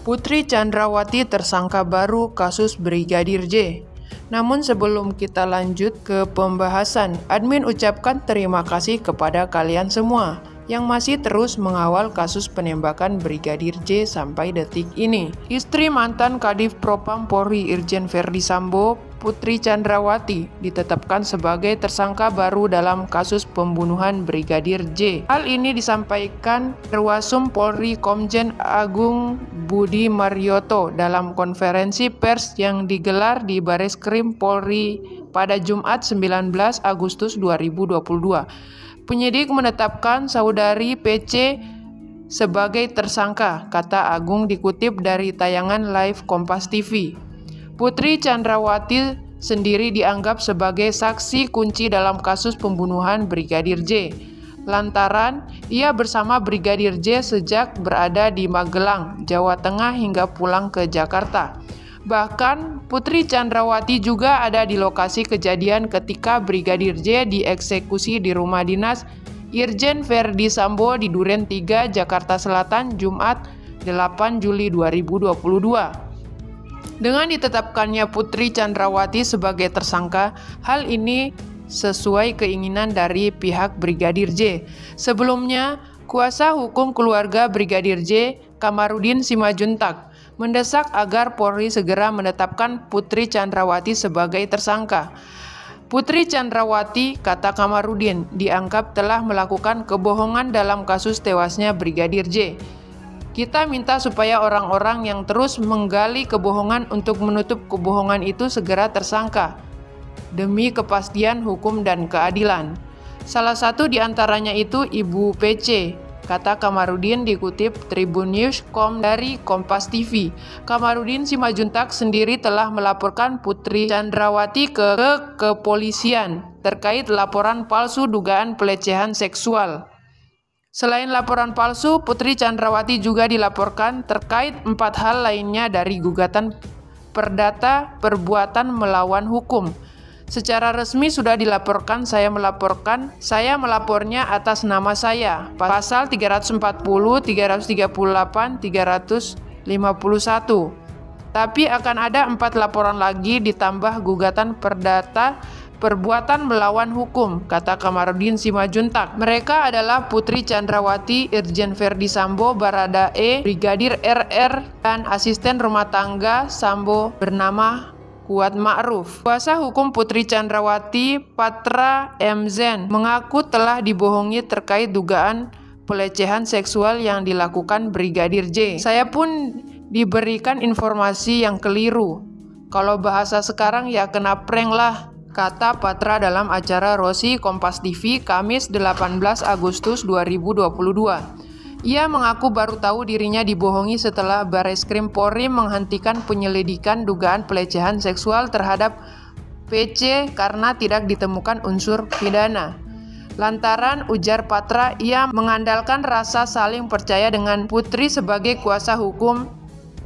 Putri Chandrawati tersangka baru kasus Brigadir J. Namun sebelum kita lanjut ke pembahasan, admin ucapkan terima kasih kepada kalian semua yang masih terus mengawal kasus penembakan Brigadir J sampai detik ini. Istri mantan Kadif Propam Polri Irjen Verdi Sambo, Putri Chandrawati, ditetapkan sebagai tersangka baru dalam kasus pembunuhan Brigadir J. Hal ini disampaikan Irwasum Polri Komjen Agung Budi Marioto dalam konferensi pers yang digelar di Bareskrim Polri pada Jumat 19 Agustus 2022. Penyidik menetapkan saudari PC sebagai tersangka, kata Agung dikutip dari tayangan live Kompas TV. Putri Chandrawati sendiri dianggap sebagai saksi kunci dalam kasus pembunuhan Brigadir J. Lantaran ia bersama Brigadir J sejak berada di Magelang, Jawa Tengah hingga pulang ke Jakarta. Bahkan Putri Chandrawati juga ada di lokasi kejadian ketika Brigadir J dieksekusi di rumah dinas Irjen Verdi Sambo di Duren 3, Jakarta Selatan, Jumat 8 Juli 2022. Dengan ditetapkannya Putri Chandrawati sebagai tersangka, hal ini sesuai keinginan dari pihak Brigadir J. Sebelumnya, kuasa hukum keluarga Brigadir J, Kamarudin Simajuntak, mendesak agar Polri segera menetapkan Putri Chandrawati sebagai tersangka. Putri Chandrawati, kata Kamarudin, dianggap telah melakukan kebohongan dalam kasus tewasnya Brigadir J. Kita minta supaya orang-orang yang terus menggali kebohongan untuk menutup kebohongan itu segera tersangka, demi kepastian hukum dan keadilan. Salah satu di antaranya itu Ibu PC, kata Kamarudin dikutip Tribunnews.com dari Kompas TV. Kamarudin Simajuntak sendiri telah melaporkan Putri Chandrawati ke kepolisian terkait laporan palsu dugaan pelecehan seksual. Selain laporan palsu, Putri Chandrawati juga dilaporkan terkait 4 hal lainnya dari gugatan perdata perbuatan melawan hukum. Secara resmi sudah dilaporkan, saya melapornya atas nama saya. Pasal 340, 338, 351. Tapi akan ada 4 laporan lagi ditambah gugatan perdata perbuatan melawan hukum, kata Kamarudin Simajuntak. Mereka adalah Putri Chandrawati, Irjen Verdi Sambo, Baradae, Brigadir RR, dan asisten rumah tangga Sambo bernama Kuat Ma'ruf. Kuasa hukum Putri Chandrawati, Patra M. Zen, mengaku telah dibohongi terkait dugaan pelecehan seksual yang dilakukan Brigadir J. Saya pun diberikan informasi yang keliru. Kalau bahasa sekarang ya kena prank lah, kata Patra dalam acara Rosi Kompas TV Kamis 18 Agustus 2022. Ia mengaku baru tahu dirinya dibohongi setelah Bareskrim Polri menghentikan penyelidikan dugaan pelecehan seksual terhadap PC karena tidak ditemukan unsur pidana. Lantaran, ujar Patra, ia mengandalkan rasa saling percaya dengan Putri sebagai kuasa hukum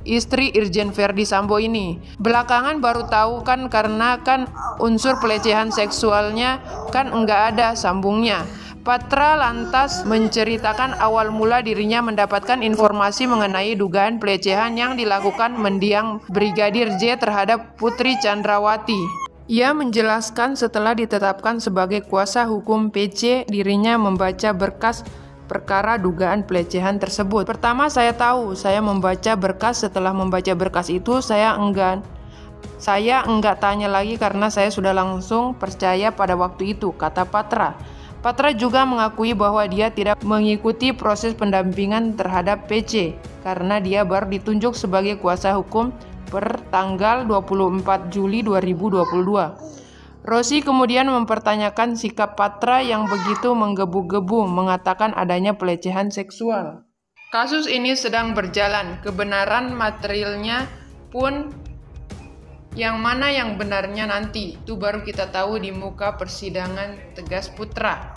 istri Irjen Verdi Sambo ini. Belakangan baru tahu kan karena kan unsur pelecehan seksualnya kan enggak ada sambungnya. Patra lantas menceritakan awal mula dirinya mendapatkan informasi mengenai dugaan pelecehan yang dilakukan mendiang Brigadir J terhadap Putri Chandrawati. Ia menjelaskan setelah ditetapkan sebagai kuasa hukum PC, dirinya membaca berkas perkara dugaan pelecehan tersebut. Pertama saya membaca berkas, setelah membaca berkas itu saya enggak tanya lagi karena saya sudah langsung percaya pada waktu itu, kata Patra. Patra juga mengakui bahwa dia tidak mengikuti proses pendampingan terhadap PC karena dia baru ditunjuk sebagai kuasa hukum per tanggal 24 Juli 2022. Rosi kemudian mempertanyakan sikap Patra yang begitu menggebu-gebu mengatakan adanya pelecehan seksual. Kasus ini sedang berjalan, kebenaran materialnya pun yang mana yang benarnya nanti, itu baru kita tahu di muka persidangan, tegas Putra.